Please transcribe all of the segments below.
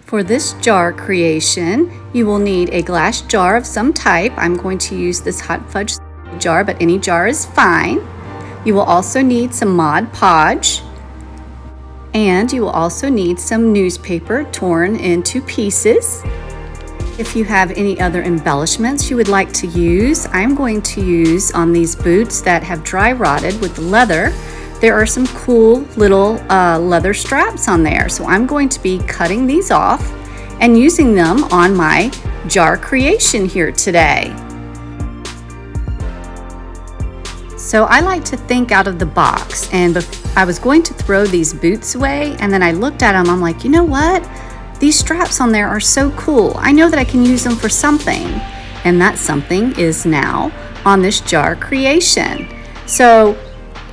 For this jar creation, you will need a glass jar of some type. I'm going to use this hot fudge jar, but any jar is fine. You will also need some Mod Podge, and you will also need some newspaper torn into pieces. If you have any other embellishments you would like to use, I'm going to use on these boots that have dry rotted with leather. There are some cool little leather straps on there. So I'm going to be cutting these off and using them on my jar creation here today. So I like to think out of the box, and I was going to throw these boots away, and then I looked at them, I'm like, you know what? These straps on there are so cool. I know that I can use them for something, and that something is now on this jar creation. So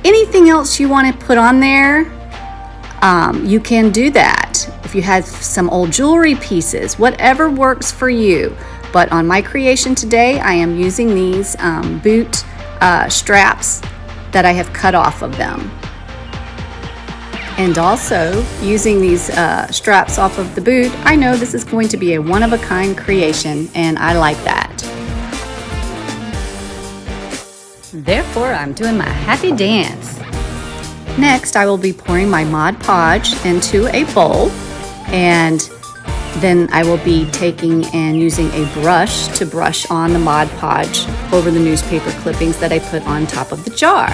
anything else you want to put on there, you can do that. If you have some old jewelry pieces, whatever works for you. But on my creation today, I am using these boot straps that I have cut off of them. And also, using these straps off of the boot, I know this is going to be a one-of-a-kind creation, and I like that. Therefore, I'm doing my happy dance. Next, I will be pouring my Mod Podge into a bowl, and then I will be taking and using a brush to brush on the Mod Podge over the newspaper clippings that I put on top of the jar.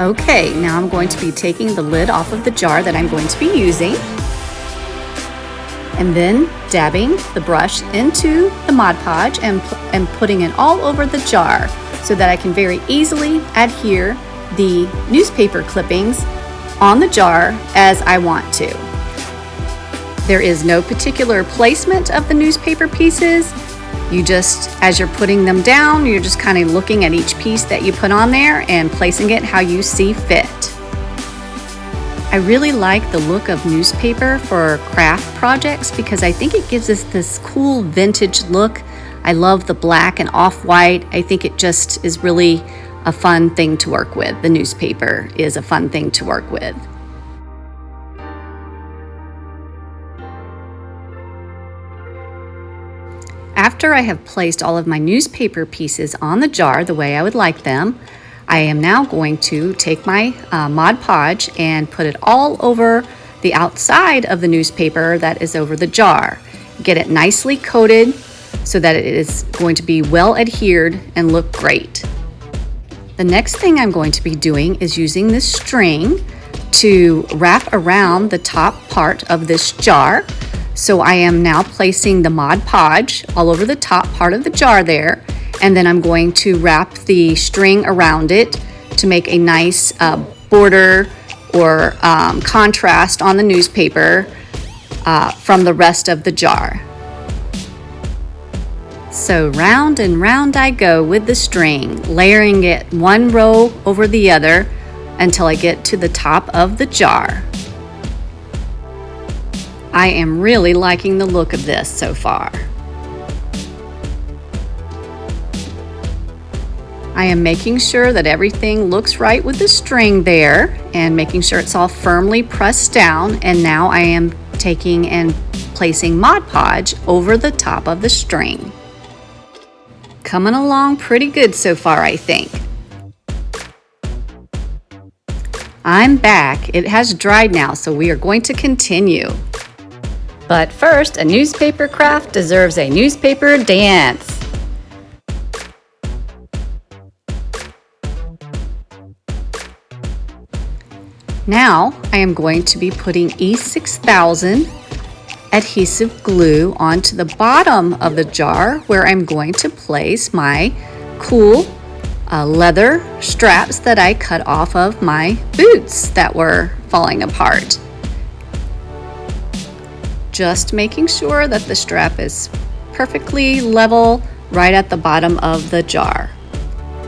Okay, now I'm going to be taking the lid off of the jar that I'm going to be using, and then dabbing the brush into the Mod Podge and putting it all over the jar so that I can very easily adhere the newspaper clippings on the jar as I want to. There is no particular placement of the newspaper pieces. You just, as you're putting them down, you're just kind of looking at each piece that you put on there and placing it how you see fit. I really like the look of newspaper for craft projects because I think it gives us this cool vintage look. I love the black and off-white. I think it just is really a fun thing to work with. The newspaper is a fun thing to work with. After I have placed all of my newspaper pieces on the jar the way I would like them, I am now going to take my Mod Podge and put it all over the outside of the newspaper that is over the jar. Get it nicely coated so that it is going to be well adhered and look great. The next thing I'm going to be doing is using this string to wrap around the top part of this jar. So I am now placing the Mod Podge all over the top part of the jar there, and then I'm going to wrap the string around it to make a nice border or contrast on the newspaper from the rest of the jar. So round and round I go with the string, layering it one row over the other until I get to the top of the jar. I am really liking the look of this so far. I am making sure that everything looks right with the string there and making sure it's all firmly pressed down, and now I am taking and placing Mod Podge over the top of the string. Coming along pretty good so far, I think. I'm back. It has dried now, so we are going to continue. But first, a newspaper craft deserves a newspaper dance. Now, I am going to be putting E6000 adhesive glue onto the bottom of the jar where I'm going to place my cool leather straps that I cut off of my boots that were falling apart. Just making sure that the strap is perfectly level right at the bottom of the jar.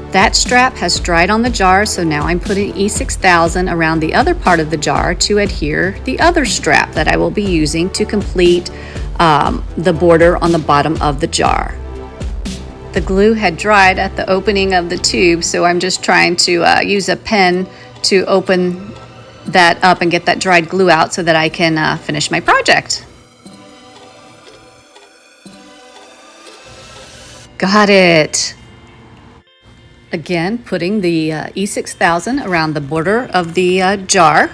That strap has dried on the jar, so now I'm putting E6000 around the other part of the jar to adhere the other strap that I will be using to complete the border on the bottom of the jar. The glue had dried at the opening of the tube, so I'm just trying to use a pen to open that up and get that dried glue out so that I can finish my project. Got it. Again, putting the E6000 around the border of the jar.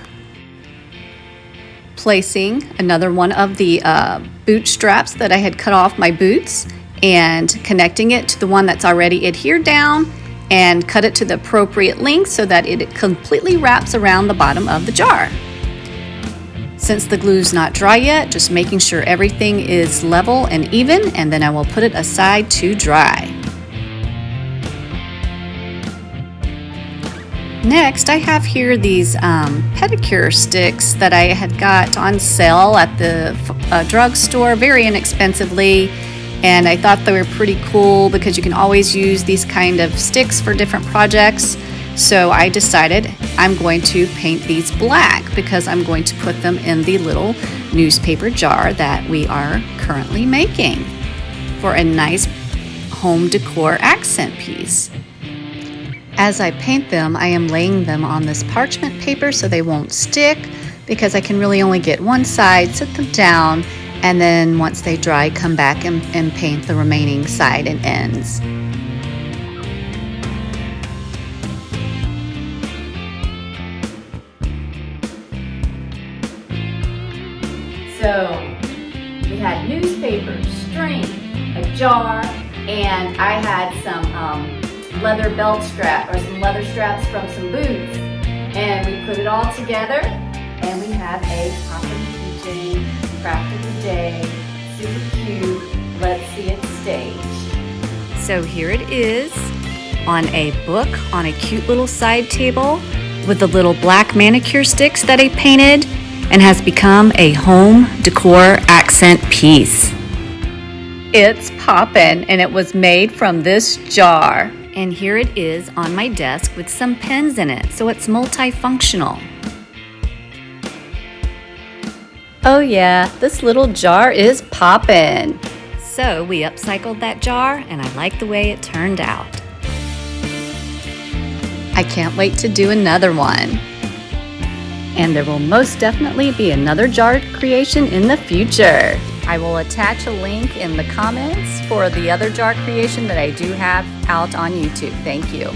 Placing another one of the boot straps that I had cut off my boots and connecting it to the one that's already adhered down, and cut it to the appropriate length so that it completely wraps around the bottom of the jar. Since the glue's not dry yet, just making sure everything is level and even, and then I will put it aside to dry. Next, I have here these pedicure sticks that I had got on sale at the drugstore very inexpensively, and I thought they were pretty cool because you can always use these kind of sticks for different projects. So I decided I'm going to paint these black because I'm going to put them in the little newspaper jar that we are currently making for a nice home decor accent piece. As I paint them, I am laying them on this parchment paper so they won't stick, because I can really only get one side, sit them down, and then once they dry, come back and paint the remaining side and ends. So we had newspaper, string, a jar, and I had some leather belt strap or some leather straps from some boots, and we put it all together and we have a Poppin PJ craft of the day. Super cute. Let's see it staged. So here it is on a book on a cute little side table with the little black manicure sticks that I painted, and has become a home decor accent piece. It's Poppin', and it was made from this jar. And here it is on my desk with some pens in it, so it's multifunctional. Oh yeah, this little jar is poppin'. So we upcycled that jar, and I like the way it turned out. I can't wait to do another one. And there will most definitely be another jar creation in the future. I will attach a link in the comments for the other jar creation that I do have out on YouTube. Thank you.